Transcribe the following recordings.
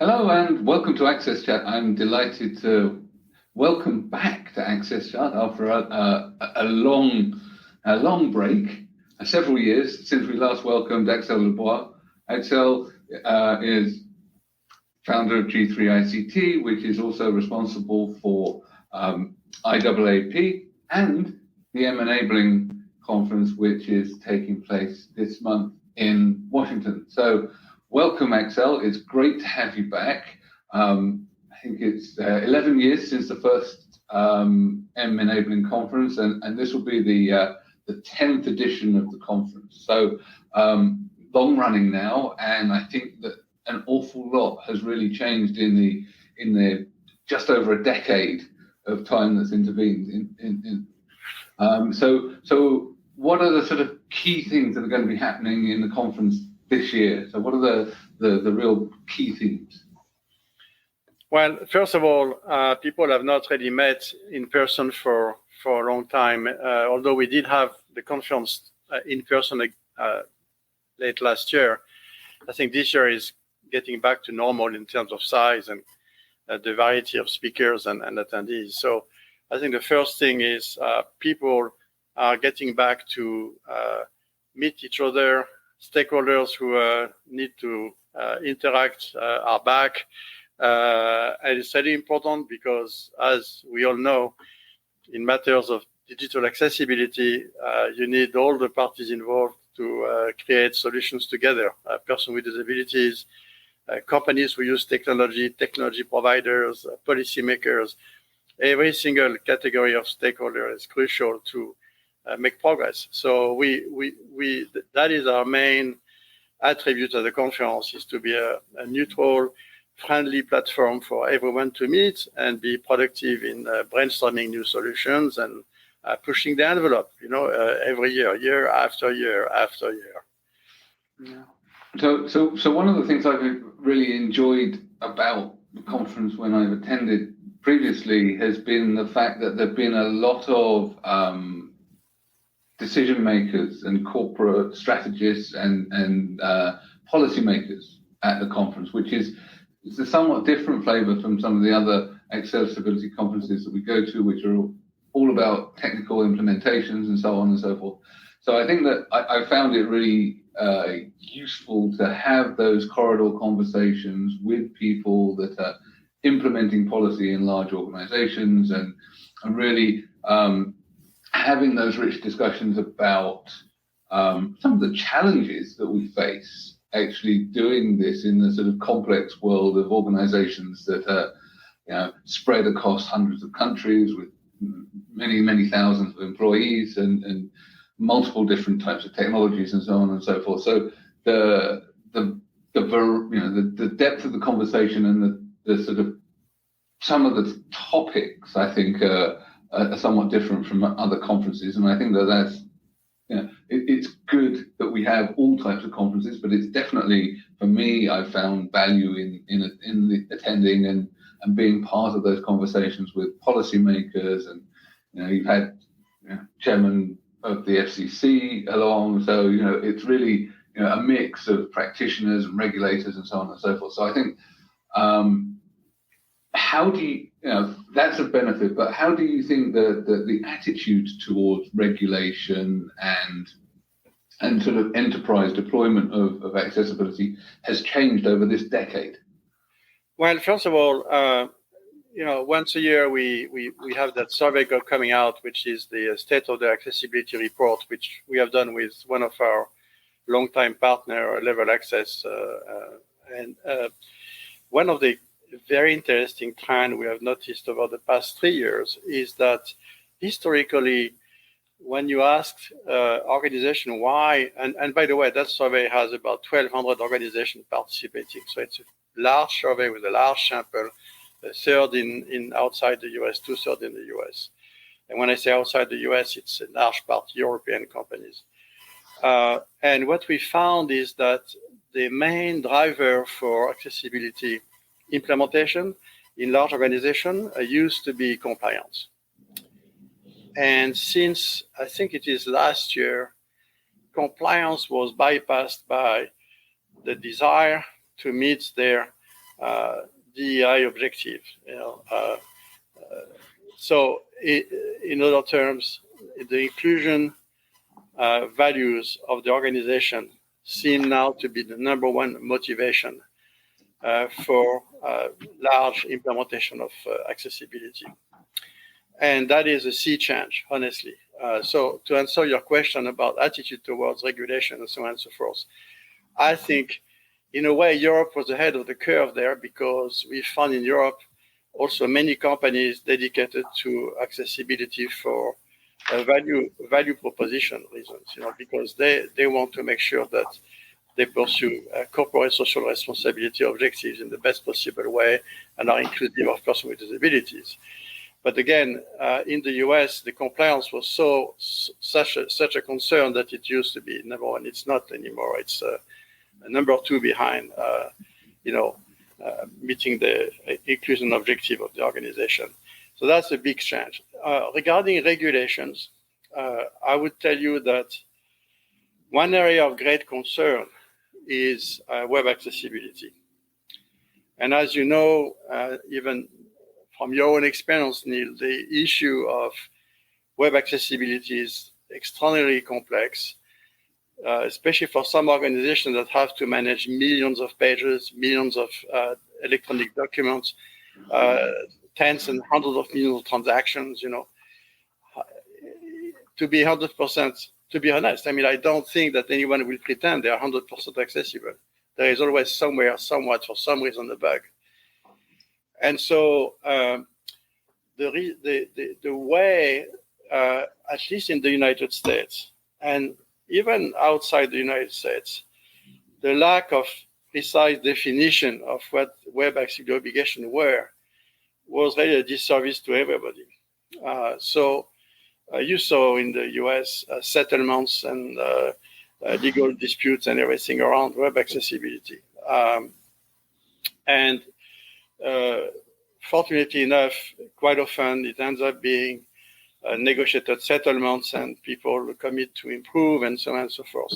Hello and welcome to AXSChat. I'm delighted to welcome back to AXSChat after a long break, several years since we last welcomed Axel Leblois. Axel is founder of G3ict, which is also responsible for IAAP and the M-Enabling conference, which is taking place this month in Washington. So welcome, Axel. It's great to have you back. I think it's 11 years since the first M-Enabling conference, and this will be the 10th edition of the conference. So long running now, and I think that an awful lot has really changed in the just over a decade of time that's intervened. So what are the sort of key things that are going to be happening in the conference this year? So what are the real key themes? Well, first of all, people have not really met in person for a long time, although we did have the conference in person late last year. I think this year is getting back to normal in terms of size and the variety of speakers and attendees. So I think the first thing is people are getting back to meet each other. Stakeholders who need to interact are back. And it's really important because, as we all know, in matters of digital accessibility, you need all the parties involved to create solutions together. Persons with disabilities, companies who use technology providers, policymakers. Every single category of stakeholder is crucial to make progress. So that is our main attribute of the conference, is to be a neutral, friendly platform for everyone to meet and be productive in brainstorming new solutions and pushing the envelope, every year after year after year. Yeah. So one of the things I've really enjoyed about the conference when I've attended previously has been the fact that there've been a lot of decision makers and corporate strategists and policymakers at the conference, which is a somewhat different flavor from some of the other accessibility conferences that we go to, which are all about technical implementations and so on and so forth. So I think that I found it really useful to have those corridor conversations with people that are implementing policy in large organizations and really having those rich discussions about some of the challenges that we face actually doing this in the sort of complex world of organizations that are spread across hundreds of countries with many thousands of employees and multiple different types of technologies and so on and so forth. So the depth of the conversation and the sort of some of the topics, I think, are somewhat different from other conferences, and I think that's it's good that we have all types of conferences, but it's definitely, for me, I've found value in the attending and being part of those conversations with policymakers, and you've had chairman of the FCC along, so it's really a mix of practitioners and regulators and so on and so forth. So I think how do you that's a benefit, but how do you think the attitude towards regulation and sort of enterprise deployment of accessibility has changed over this decade? Well, first of all, once a year we have that survey coming out, which is the State of the Accessibility Report, which we have done with one of our longtime partner, Level Access, and one of the very interesting trend we have noticed over the past 3 years is that historically, when you ask organization why, and by the way, that survey has about 1,200 organizations participating, so it's a large survey with a large sample, a third in outside the US, 2/3 in the US. And when I say outside the US, it's a large part European companies. And what we found is that the main driver for accessibility implementation in large organizations used to be compliance. And since I think it is last year, compliance was bypassed by the desire to meet their DEI objective. So in other terms, the inclusion values of the organization seem now to be the number one motivation for large implementation of accessibility. And that is a sea change, honestly. So to answer your question about attitude towards regulation and so on and so forth, I think in a way Europe was ahead of the curve there, because we found in Europe also many companies dedicated to accessibility for value proposition reasons, because they want to make sure that they pursue corporate social responsibility objectives in the best possible way and are inclusive of persons with disabilities. But again, in the US, the compliance was such a concern that it used to be number one. It's not anymore. It's number two behind, meeting the inclusion objective of the organization. So that's a big change. Regarding regulations, I would tell you that one area of great concern is web accessibility. And as you know, even from your own experience, Neil, the issue of web accessibility is extraordinarily complex, especially for some organizations that have to manage millions of pages, millions of electronic documents, tens and hundreds of millions of transactions, to be 100%, to be honest, I don't think that anyone will pretend they are 100% accessible. There is always somewhere, somewhat, for some reason, a bug. And so the way, at least in the United States, and even outside the United States, the lack of precise definition of what web accessibility obligations were was really a disservice to everybody. So you saw in the US settlements and legal disputes and everything around web accessibility. And fortunately enough, quite often it ends up being negotiated settlements and people commit to improve and so on and so forth.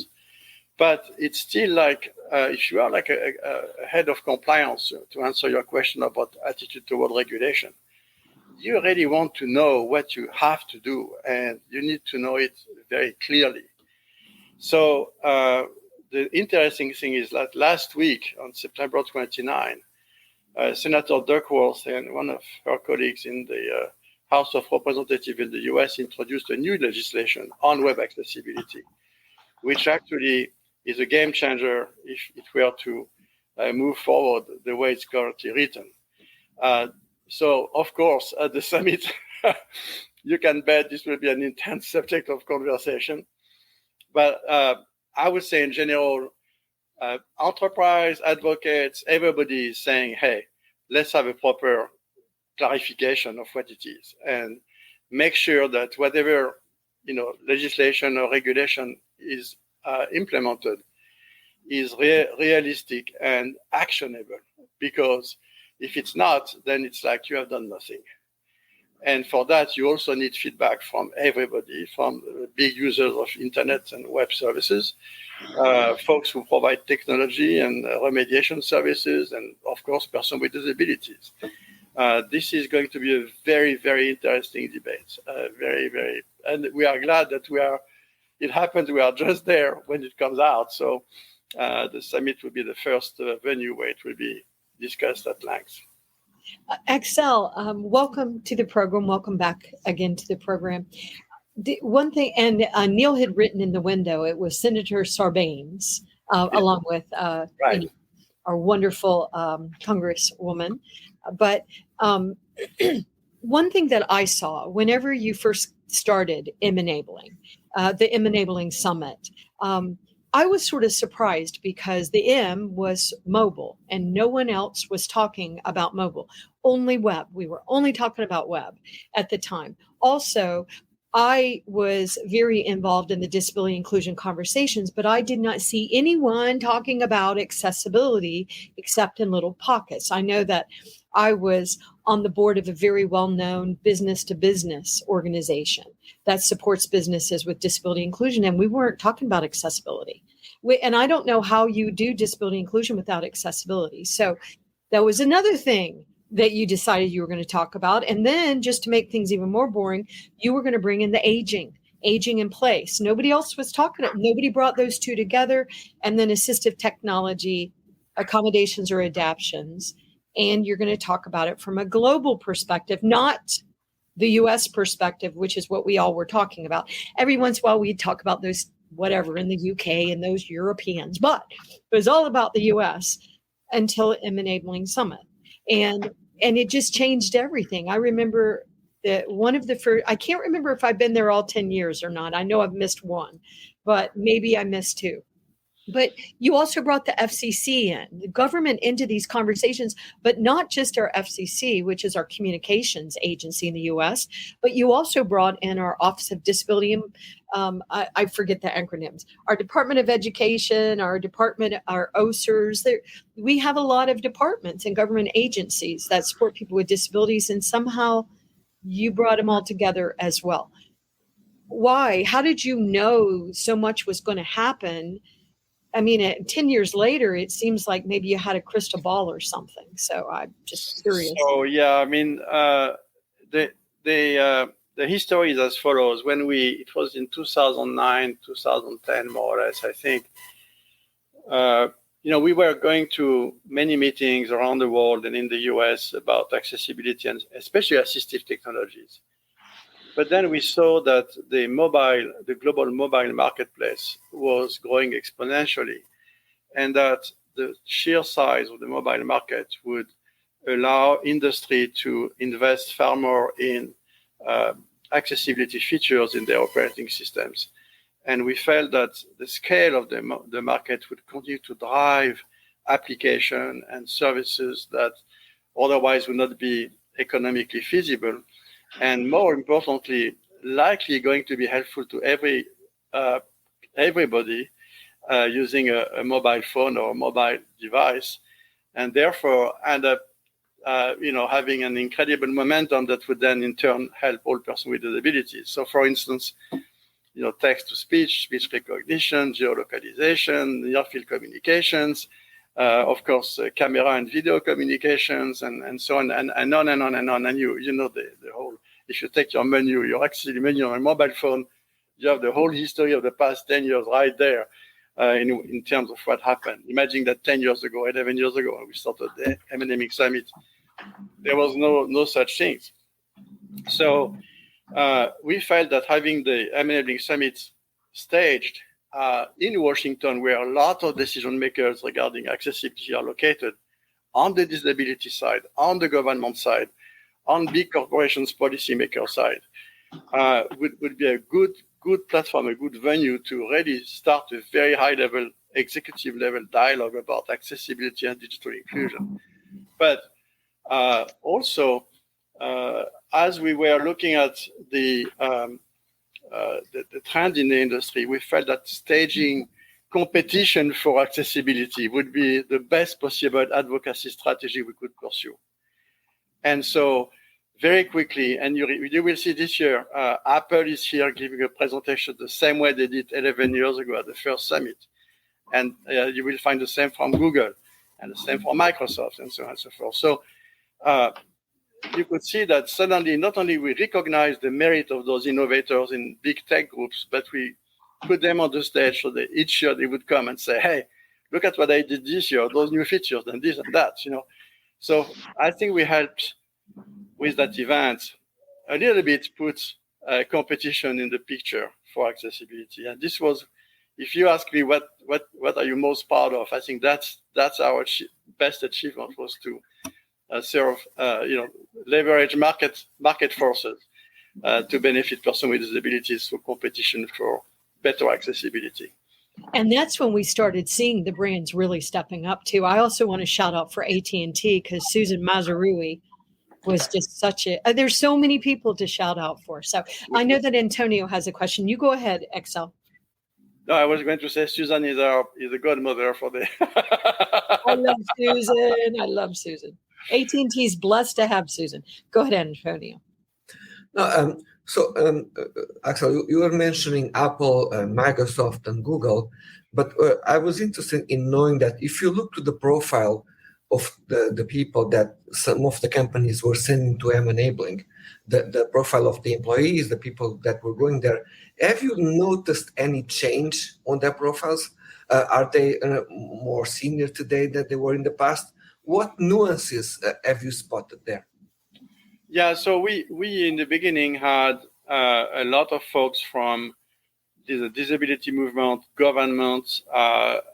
But it's still like, if you are like a head of compliance, to answer your question about attitude toward regulation, you really want to know what you have to do, and you need to know it very clearly. So the interesting thing is that last week, on September 29, Senator Duckworth and one of her colleagues in the House of Representatives in the US introduced a new legislation on web accessibility, which actually is a game changer if it were to move forward the way it's currently written. So, of course, at the summit, you can bet this will be an intense subject of conversation. But I would say in general, enterprise advocates, everybody is saying, hey, let's have a proper clarification of what it is and make sure that whatever legislation or regulation is implemented is realistic and actionable, because if it's not, then it's like you have done nothing. And for that, you also need feedback from everybody, from big users of internet and web services, folks who provide technology and remediation services, and of course, persons with disabilities. This is going to be a very, very interesting debate. And we are glad that it happened, we are just there when it comes out. So the summit will be the first venue where it will be discussed at length. Axel, welcome to the program. Welcome back again to the program. One thing, and Neil had written in the window, it was Senator Sarbanes, along with our wonderful Congresswoman. But one thing that I saw whenever you first started M-enabling, the M-enabling summit, I was sort of surprised because the M was mobile and no one else was talking about mobile, only web. We were only talking about web at the time. Also, I was very involved in the disability inclusion conversations, but I did not see anyone talking about accessibility except in little pockets. I know that I was on the board of a very well-known business-to-business organization that supports businesses with disability inclusion, and we weren't talking about accessibility. And I don't know how you do disability inclusion without accessibility. So That was another thing that you decided you were going to talk about. And then, just to make things even more boring, you were going to bring in the aging in place. Nobody else was talking. Nobody brought those two together. And then assistive technology, accommodations or adaptions. And you're going to talk about it from a global perspective, not the US perspective, which is what we all were talking about. Every once in a while, we'd talk about those, whatever, in the UK and those Europeans, but it was all about the US until M-Enabling Summit. And it just changed everything. I remember that one of the first, I can't remember if I've been there all 10 years or not. I know I've missed one, but maybe I missed two. But you also brought the FCC in, the government into these conversations, but not just our FCC, which is our communications agency in the U.S., but you also brought in our Office of Disability, I forget the acronyms, our Department of Education, our OSERs. We have a lot of departments and government agencies that support people with disabilities, and somehow you brought them all together as well. Why? How did you know so much was going to happen? I mean, 10 years later, it seems like maybe you had a crystal ball or something. So I'm just curious. So, yeah, I mean, the history is as follows. It was in 2009, 2010, more or less, I think. We were going to many meetings around the world and in the US about accessibility and especially assistive technologies. But then we saw that the global mobile marketplace was growing exponentially, and that the sheer size of the mobile market would allow industry to invest far more in accessibility features in their operating systems. And we felt that the scale of the market would continue to drive application and services that otherwise would not be economically feasible. And more importantly, likely going to be helpful to everybody using a mobile phone or a mobile device, and therefore end up, having an incredible momentum that would then in turn help all persons with disabilities. So, for instance, text-to-speech, speech recognition, geolocalization, near-field communications, of course, camera and video communications, and so on, and on and on and on. And you know the whole, if you take your accessibility menu on a mobile phone, you have the whole history of the past 10 years right there in terms of what happened. Imagine that 10 years ago, 11 years ago, when we started the M-Enabling Summit, there was no such things. So we felt that having the M-Enabling Summit staged in Washington, where a lot of decision makers regarding accessibility are located, on the disability side, on the government side, on big corporations policymaker side, would be a good platform, a good venue to really start a very high level, executive level dialogue about accessibility and digital inclusion. But also, as we were looking at the trend in the industry, we felt that staging competition for accessibility would be the best possible advocacy strategy we could pursue. And so very quickly, and you will see this year, Apple is here giving a presentation the same way they did 11 years ago at the first summit. And you will find the same from Google and the same from Microsoft and so on and so forth. So you could see that suddenly, not only we recognize the merit of those innovators in big tech groups, but we put them on the stage so that each year they would come and say, hey, look at what I did this year, those new features and this and that, So I think we helped with that event a little bit put competition in the picture for accessibility. And this was, if you ask me what are you most proud of, I think that's our best achievement, was to leverage market forces to benefit persons with disabilities through competition for better accessibility. And that's when we started seeing the brands really stepping up too. I also want to shout out for AT&T, because Susan Mazarui was just there's so many people to shout out for. So I know that Antonio has a question. You go ahead, Axel. No, I was going to say Susan is a godmother for the. I love Susan. AT&T is blessed to have Susan. Go ahead, Antonio. No, Axel, you were mentioning Apple, Microsoft, and Google, but I was interested in knowing that if you look to the profile of the people that some of the companies were sending to enabling, the profile of the employees, the people that were going there. Have you noticed any change on their profiles? Are they more senior today than they were in the past? What nuances have you spotted there? Yeah, so we in the beginning had a lot of folks from the disability movement, government,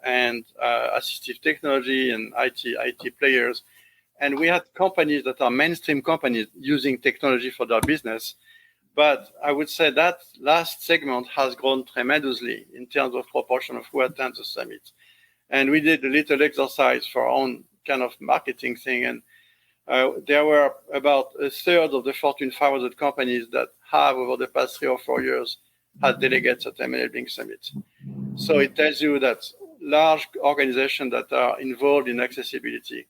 and assistive technology and IT players. And we had companies that are mainstream companies using technology for their business. But I would say that last segment has grown tremendously in terms of proportion of who attend the summit. And we did a little exercise for our own kind of marketing thing. And there were about a third of the Fortune 500 companies that have, over the past 3 or 4 years, had delegates at Enabling Summit. So it tells you that large organizations that are involved in accessibility,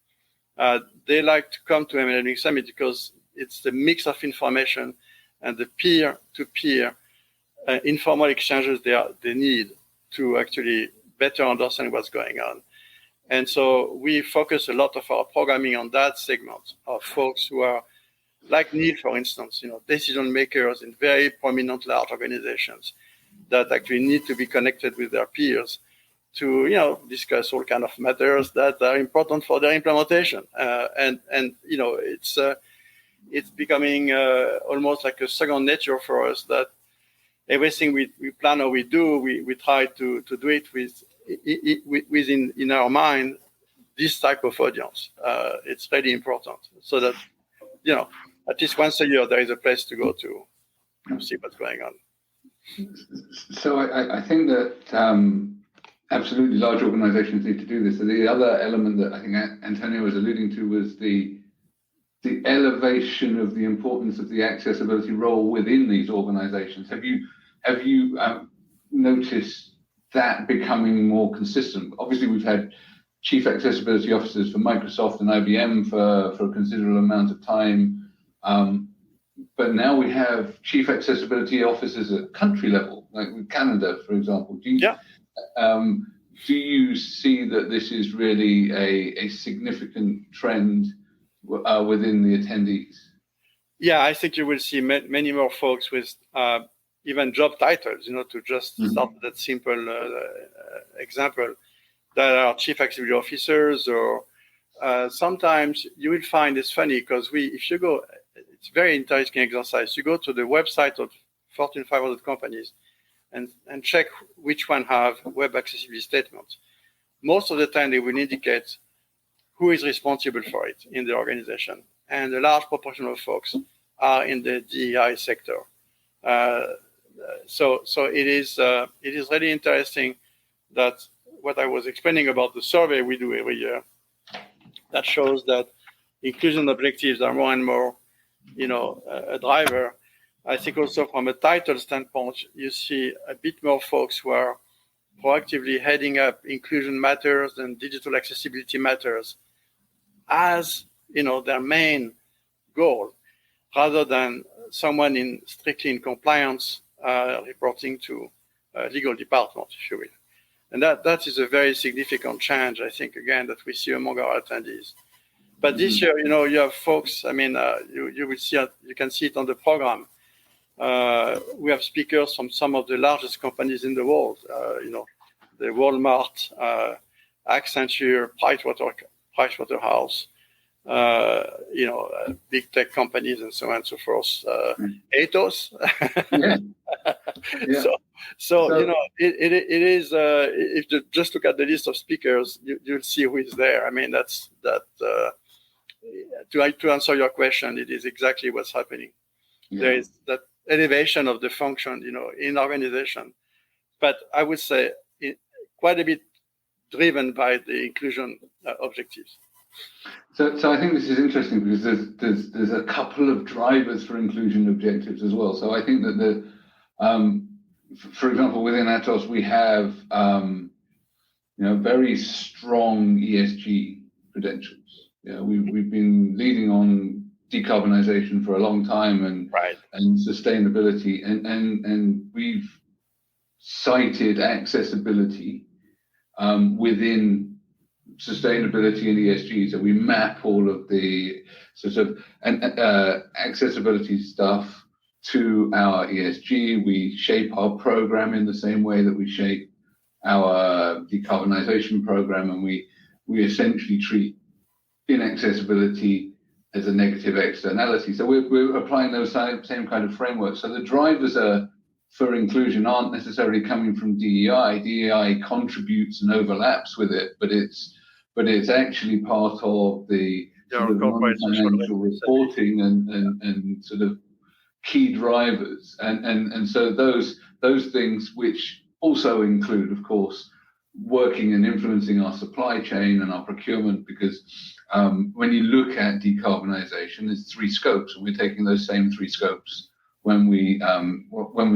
they like to come to Enabling Summit because it's the mix of information and the peer-to-peer informal exchanges they need to actually better understand what's going on. And so we focus a lot of our programming on that segment of folks who are, like Neil, for instance, decision makers in very prominent large organizations that actually need to be connected with their peers to, discuss all kind of matters that are important for their implementation. And it's becoming almost like a second nature for us that everything we plan or we do, we try to do it within in our mind this type of audience. It's really important so that at least once a year there is a place to go to see what's going on. So I think that absolutely large organizations need to do this. So the other element that I think Antonio was alluding to was the elevation of the importance of the accessibility role within these organizations. Have you noticed that becoming more consistent? Obviously, we've had chief accessibility officers for Microsoft and IBM for a considerable amount of time, but now we have chief accessibility officers at country level, like with Canada, for example. Do you see that this is really a significant trend within the attendees? Yeah, I think you will see many more folks with even job titles, to just start with that simple example, that are chief accessibility officers, or sometimes you will find it's funny because if you go, it's very interesting exercise. You go to the website of Fortune 500 companies and check which one have web accessibility statements. Most of the time they will indicate who is responsible for it in the organization. And a large proportion of folks are in the DEI sector. So it is really interesting that what I was explaining about the survey we do every year, that shows that inclusion objectives are more and more, a driver. I think also from a title standpoint, you see a bit more folks who are proactively heading up inclusion matters and digital accessibility matters as, their main goal, rather than someone strictly in compliance reporting to a legal department, if you will. And that is a very significant change, I think, again, that we see among our attendees. But this year, you have folks, you can see it on the program. We have speakers from some of the largest companies in the world, the Walmart, Accenture, Pricewaterhouse, big tech companies and so on and so forth. Atos. Yeah. So it is. If you just look at the list of speakers, you'll see who is there. That's that. To answer your question, it is exactly what's happening. Yeah. There is that elevation of the function, in organization, but I would say quite a bit driven by the inclusion objectives. So I think this is interesting because there's a couple of drivers for inclusion objectives as well. So I think that for example, within Atos we have very strong ESG credentials. We've been leading on decarbonization for a long time and sustainability, and we've cited accessibility within sustainability and ESG. So we map all of the sort of accessibility stuff to our ESG. We shape our program in the same way that we shape our decarbonization program, and we essentially treat inaccessibility as a negative externality. So we're applying those same kind of frameworks. So the drivers for inclusion aren't necessarily coming from DEI. DEI contributes and overlaps with it, but it's actually part of the sort of non-financial reporting and sort of key drivers. And so those things, which also include, of course, working and influencing our supply chain and our procurement, because when you look at decarbonisation, there's 3 scopes, and we're taking those same 3 scopes when we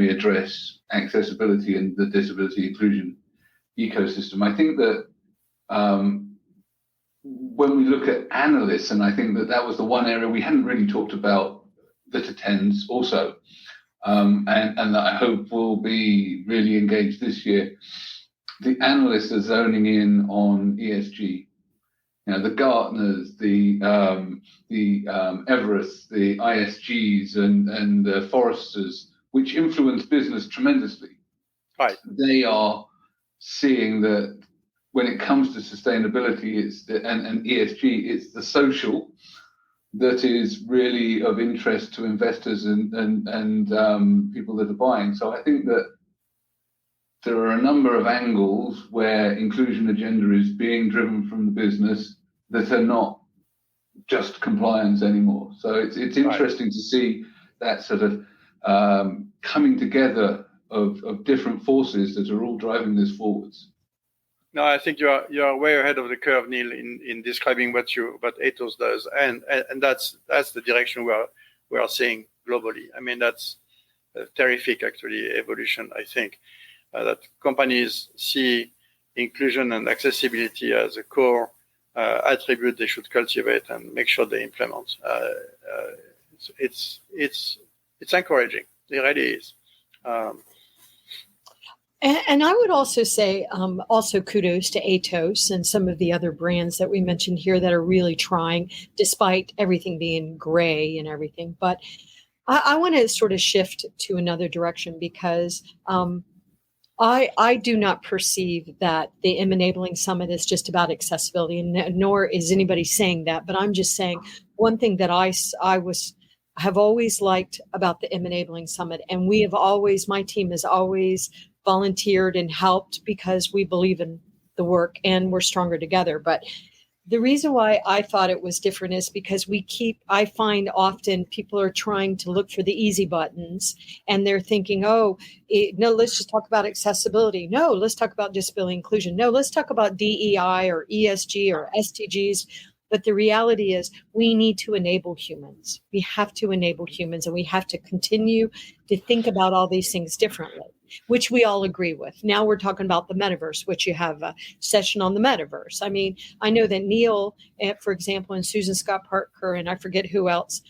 address accessibility and the disability inclusion ecosystem. I think that when we look at analysts, and I think that was the one area we hadn't really talked about that attends also, and that I hope will be really engaged this year. The analysts are zoning in on ESG. You know, the Gartners, the Everest, the ISGs, and the Forresters, which influence business tremendously. Right. They are seeing that when it comes to sustainability, and ESG, it's the social that is really of interest to investors and people that are buying. So I think that there are a number of angles where inclusion agenda is being driven from the business that are not just compliance anymore. So it's interesting to see that sort of coming together of different forces that are all driving this forwards. No, I think you are way ahead of the curve, Neil, in describing what Ethos does, and that's the direction we are seeing globally. I mean, that's a terrific, actually, evolution. I think that companies see inclusion and accessibility as a core attribute they should cultivate and make sure they implement. It's encouraging. It really is. And I would also say, also kudos to Ethos and some of the other brands that we mentioned here that are really trying, despite everything being gray and everything. But I want to sort of shift to another direction, because I do not perceive that the Enabling Summit is just about accessibility, and nor is anybody saying that. But I'm just saying one thing that I have always liked about the Enabling Summit, and my team has always volunteered and helped because we believe in the work and we're stronger together. But the reason why I thought it was different is because I find often people are trying to look for the easy buttons, and they're thinking, no, let's just talk about accessibility. No, let's talk about disability inclusion. No, let's talk about DEI or ESG or SDGs. But the reality is we need to enable humans. We have to enable humans, and we have to continue to think about all these things differently, which we all agree with. Now we're talking about the metaverse, which you have a session on the metaverse. I mean, I know that Neil, for example, and Susan Scott Parker, and I forget who else,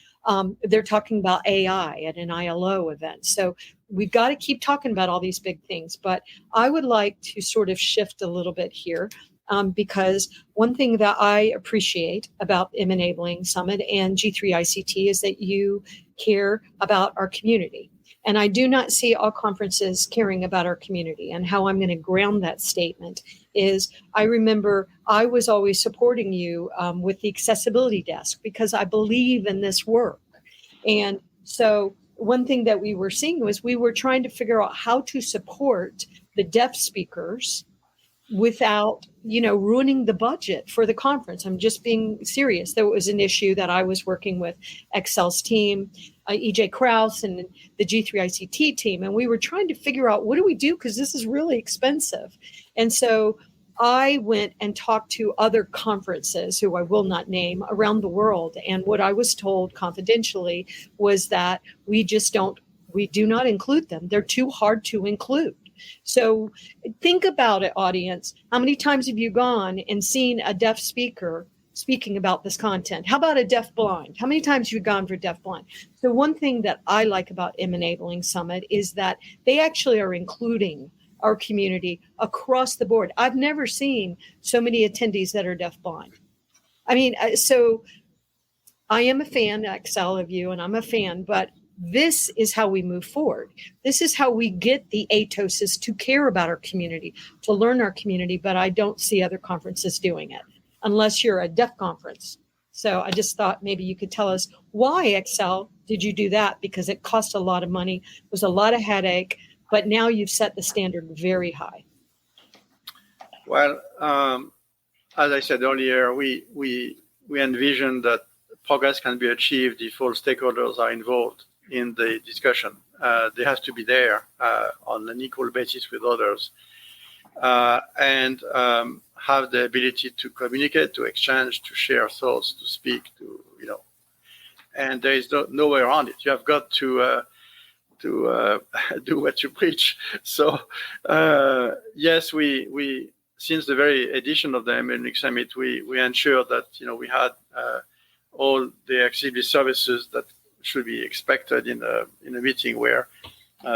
they're talking about AI at an ILO event. So we've got to keep talking about all these big things. But I would like to sort of shift a little bit here. Because one thing that I appreciate about Enabling Summit and G3ict is that you care about our community. And I do not see all conferences caring about our community. And how I'm going to ground that statement is I remember I was always supporting you with the accessibility desk because I believe in this work. And so one thing that we were seeing was we were trying to figure out how to support the deaf speakers without, ruining the budget for the conference. I'm just being serious. There was an issue that I was working with Axel's team, EJ Krause, and the G3ict team, and we were trying to figure out what do we do, because this is really expensive. And so I went and talked to other conferences, who I will not name, around the world. And what I was told confidentially was that we do not include them. They're too hard to include. So think about it, audience. How many times have you gone and seen a deaf speaker speaking about this content? How about a deaf blind? How many times have you gone for deaf blind? So one thing that I like about Enabling Summit is that they actually are including our community across the board. I've never seen so many attendees that are deafblind. I mean, so I am a fan, Axel, of you, and I'm a fan, but this is how we move forward. This is how we get the ATOSs to care about our community, to learn our community, but I don't see other conferences doing it unless you're a deaf conference. So I just thought maybe you could tell us why, Axel, did you do that? Because it cost a lot of money, was a lot of headache, but now you've set the standard very high. Well, as I said earlier, we envision that progress can be achieved if all stakeholders are involved in the discussion. They have to be there on an equal basis with others, and have the ability to communicate, to exchange, to share thoughts, to speak, and there is no way around it. You have got to do what you preach. So yes, we since the very edition of the Enabling Summit, we ensured that we had all the accessibility services that should be expected in a meeting where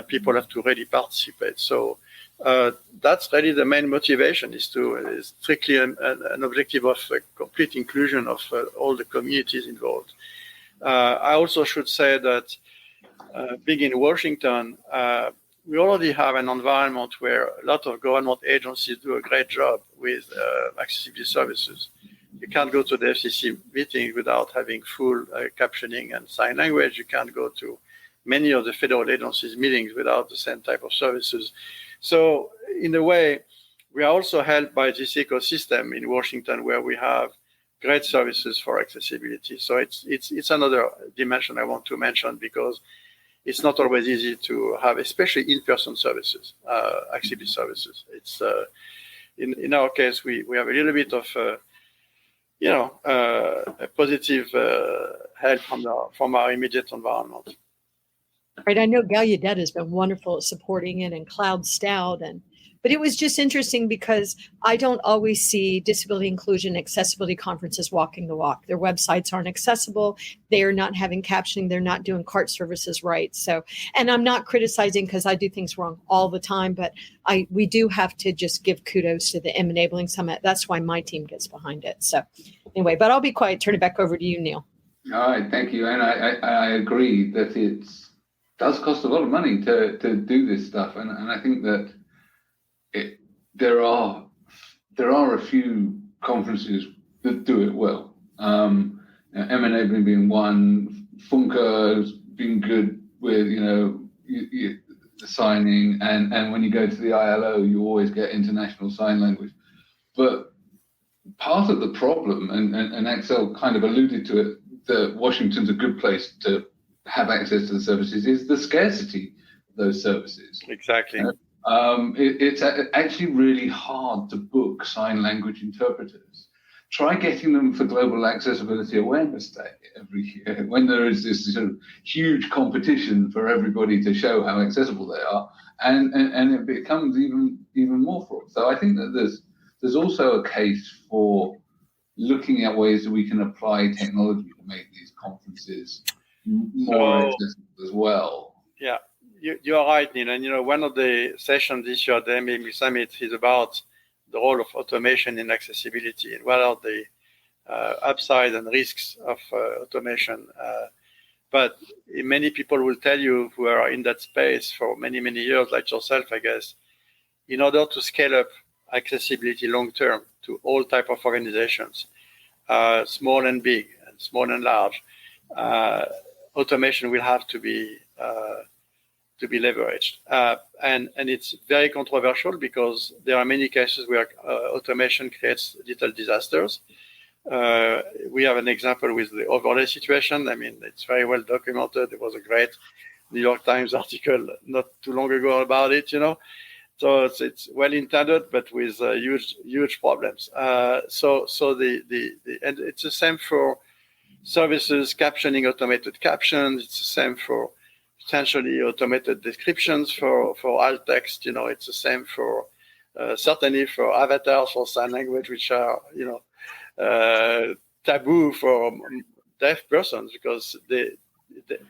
people have to really participate. So that's really the main motivation, is strictly an objective of complete inclusion of all the communities involved. I also should say that being in Washington, we already have an environment where a lot of government agencies do a great job with accessibility services. You can't go to the FCC meeting without having full captioning and sign language. You can't go to many of the federal agencies' meetings without the same type of services. So in a way, we are also helped by this ecosystem in Washington, where we have great services for accessibility. So it's another dimension I want to mention, because it's not always easy to have, especially in-person services, accessibility services. It's in our case, we have a little bit of a positive help from our immediate environment. Right. I know Gallaudet has been wonderful at supporting it, and Cloud Stout, but it was just interesting because I don't always see disability inclusion accessibility conferences walking the walk. Their websites aren't accessible. They are not having captioning. They're not doing CART services right. So, and I'm not criticizing because I do things wrong all the time, but we do have to just give kudos to the Enabling Summit. That's why my team gets behind it. So anyway, but I'll be quiet. Turn it back over to you, Neil. All right. Thank you. And I agree that it does cost a lot of money to do this stuff. And I think that there are a few conferences that do it well. Enabling being one, Funke has been good with the signing, and when you go to the ILO, you always get international sign language. But part of the problem, and Axel kind of alluded to it, that Washington's a good place to have access to the services, is the scarcity of those services. Exactly. It's actually really hard to book sign language interpreters. Try getting them for Global Accessibility Awareness Day every year, when there is this sort of huge competition for everybody to show how accessible they are, and it becomes even more fraught. So I think that there's also a case for looking at ways that we can apply technology to make these conferences more accessible as well. Yeah. You are right, Neil. And one of the sessions this year at the Enabling Summit is about the role of automation in accessibility, and what are the upsides and risks of automation. But many people will tell you, who are in that space for many, many years, like yourself, I guess, in order to scale up accessibility long term to all type of organizations, small and big, and small and large, automation will have to be leveraged. And it's very controversial, because there are many cases where automation creates little disasters. We have an example with the overlay situation. I mean, it's very well documented. There was a great New York Times article not too long ago about it, So it's well intended, but with huge problems. So and it's the same for services captioning automated captions. It's the same for potentially automated descriptions for alt text. It's the same for certainly for avatars for sign language, which are taboo for deaf persons, because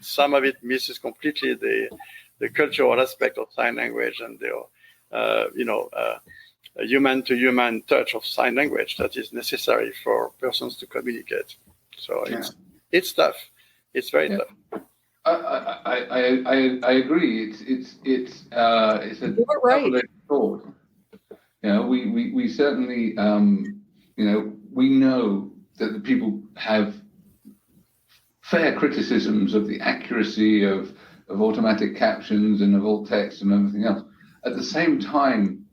some of it misses completely the cultural aspect of sign language and a human-to-human touch of sign language that is necessary for persons to communicate. So it's tough. It's very tough. I agree. It's a double-edged sword. We certainly we know that the people have fair criticisms of the accuracy of automatic captions and of alt text and everything else. At the same time,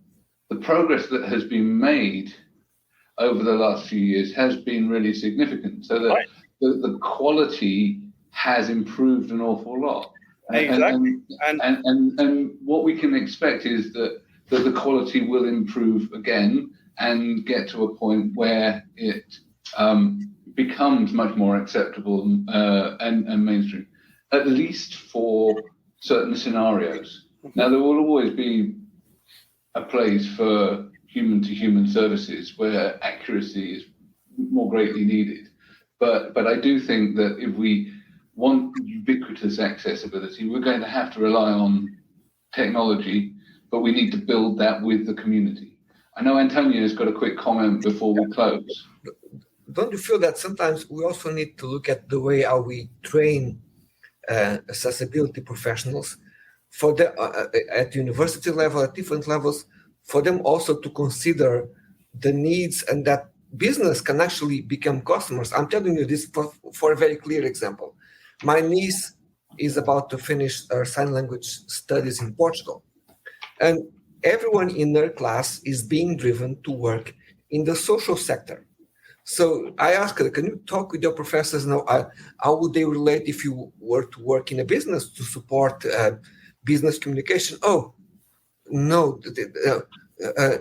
the progress that has been made over the last few years has been really significant. So that the quality has improved an awful lot. Exactly. And what we can expect is that the quality will improve again and get to a point where it becomes much more acceptable and mainstream, at least for certain scenarios. Now, there will always be a place for human-to-human services where accuracy is more greatly needed. But I do think that if we want ubiquitous accessibility, we're going to have to rely on technology, but we need to build that with the community. I know Antonio's got a quick comment before we close. Don't you feel that sometimes we also need to look at the way how we train accessibility professionals for at university level, at different levels, for them also to consider the needs and that business can actually become customers? I'm telling you this for a very clear example. My niece is about to finish her sign language studies in Portugal. And everyone in her class is being driven to work in the social sector. So I asked her, can you talk with your professors now? How would they relate if you were to work in a business to support business communication? Oh, no,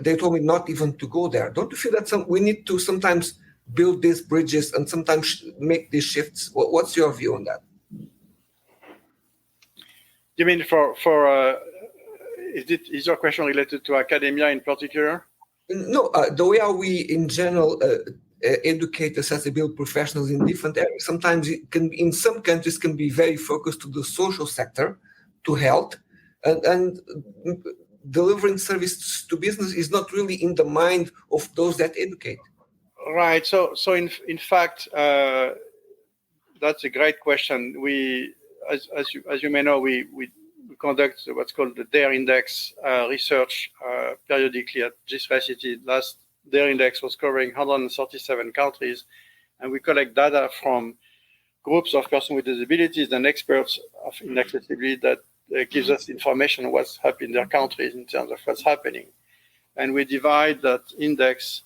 they told me not even to go there. Don't you feel that we need to sometimes build these bridges and sometimes make these shifts? What's your view on that? You mean is your question related to academia in particular? No, the way how we in general educate accessibility professionals in different areas. Sometimes it can, in some countries, can be very focused to the social sector, to health, and delivering service to business is not really in the mind of those that educate. Right. So in fact, that's a great question. We, as you may know, we conduct what's called the DARE Index research periodically at G3ict. Last DARE Index was covering 137 countries, and we collect data from groups of persons with disabilities and experts in accessibility that gives us information on what's happening in their countries in terms of what's happening. And we divide that index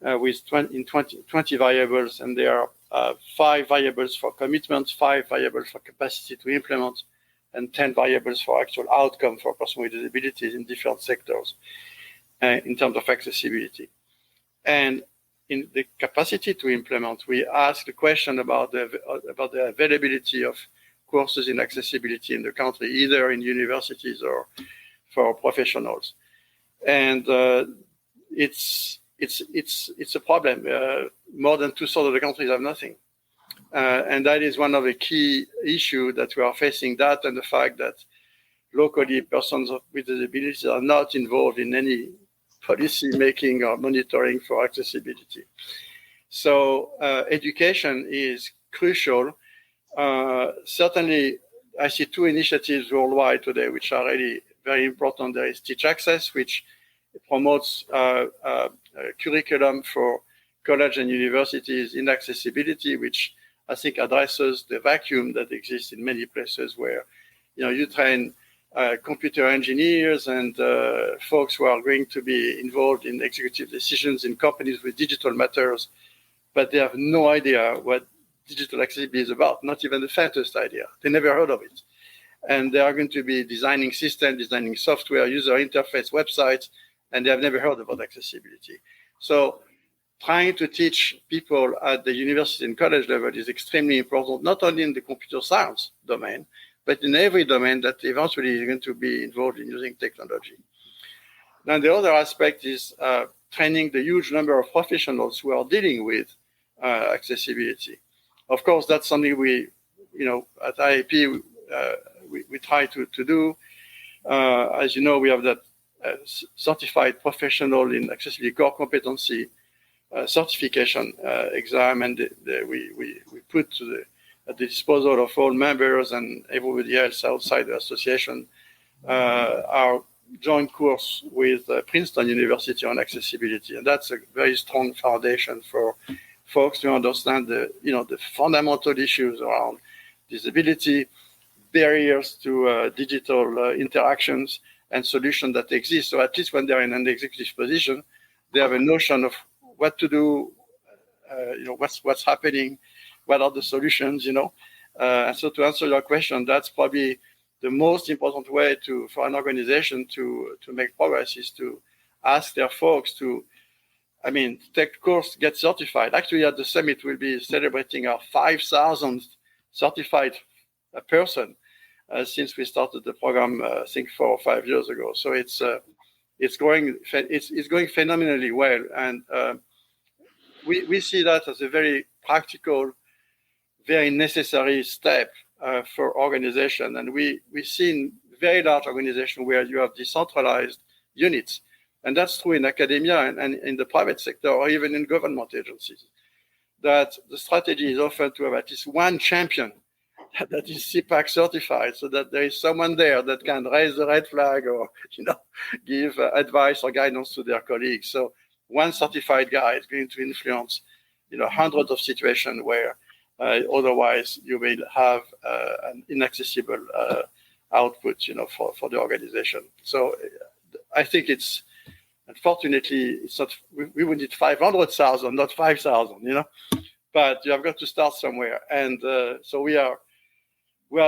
with 20 variables, and there are 5 variables for commitment, 5 variables for capacity to implement, and 10 variables for actual outcome for persons with disabilities in different sectors in terms of accessibility. And in the capacity to implement, we ask the question about the availability of courses in accessibility in the country, either in universities or for professionals. And it's a problem. More than 2/3 of the countries have nothing. And that is one of the key issues that we are facing, that and the fact that locally persons with disabilities are not involved in any policy making or monitoring for accessibility. So education is crucial. Certainly, I see 2 initiatives worldwide today which are really very important. There is Teach Access, which promotes a curriculum for college and universities in accessibility, which I think addresses the vacuum that exists in many places where you train computer engineers and folks who are going to be involved in executive decisions in companies with digital matters, but they have no idea what digital accessibility is about, not even the faintest idea. They never heard of it. And they are going to be designing systems, designing software, user interface, websites, and they have never heard about accessibility. So trying to teach people at the university and college level is extremely important, not only in the computer science domain, but in every domain that eventually is going to be involved in using technology. Now, the other aspect is training the huge number of professionals who are dealing with accessibility. Of course, that's something we, at IAP, we try to do. As you know, we have that certified professional in accessibility core competency certification exam, and we put at the disposal of all members and everybody else outside the association our joint course with Princeton University on accessibility, and that's a very strong foundation for folks to understand the fundamental issues around disability, barriers to digital interactions, and solutions that exist. So at least when they're in an executive position, they have a notion of what to do, what's happening, what are the solutions, And so to answer your question, that's probably the most important way for an organization to make progress is to ask their folks to take the course, get certified. Actually, at the summit, we'll be celebrating our 5,000th certified person since we started the program, I think 4 or 5 years ago. So it's going phenomenally well, and we see that as a very practical, very necessary step for organization. And we see in very large organizations where you have decentralized units, and that's true in academia and in the private sector or even in government agencies, that the strategy is often to have at least one champion that is CPAC certified, so that there is someone there that can raise the red flag or give advice or guidance to their colleagues. So one certified guy is going to influence hundreds of situations where otherwise you will have an inaccessible output for the organization. So I think unfortunately it's not, we would need 500,000, not 5,000, but you have got to start somewhere. And so we are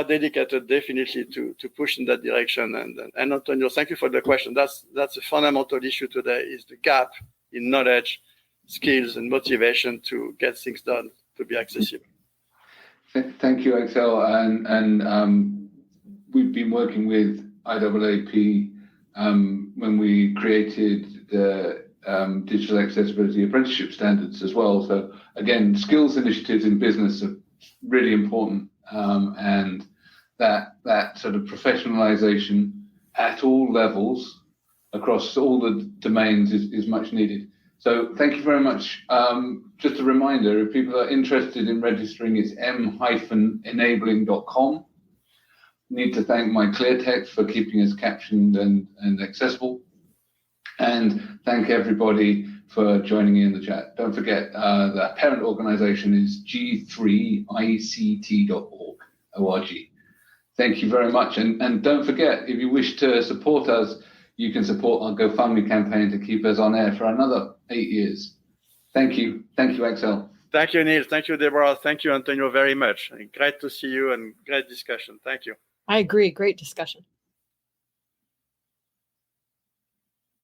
dedicated definitely to push in that direction. And Antonio, thank you for the question. That's a fundamental issue today, is the gap in knowledge, skills, and motivation to get things done to be accessible. Thank you, Axel. And we've been working with IAAP when we created the digital accessibility apprenticeship standards as well. So again, skills initiatives in business are really important, and that sort of professionalization at all levels across all the domains is much needed. So thank you very much. Just a reminder, if people are interested in registering, it's m-enabling.com. Need to thank my ClearText for keeping us captioned and accessible. And thank everybody for joining in the chat. Don't forget, the parent organization is G3ict.org. Thank you very much. And don't forget, if you wish to support us, you can support our GoFundMe campaign to keep us on air for another 8 years. Thank you. Thank you, Axel. Thank you, Neil. Thank you, Deborah. Thank you, Antonio, very much. Great to see you and great discussion. Thank you. I agree. Great discussion.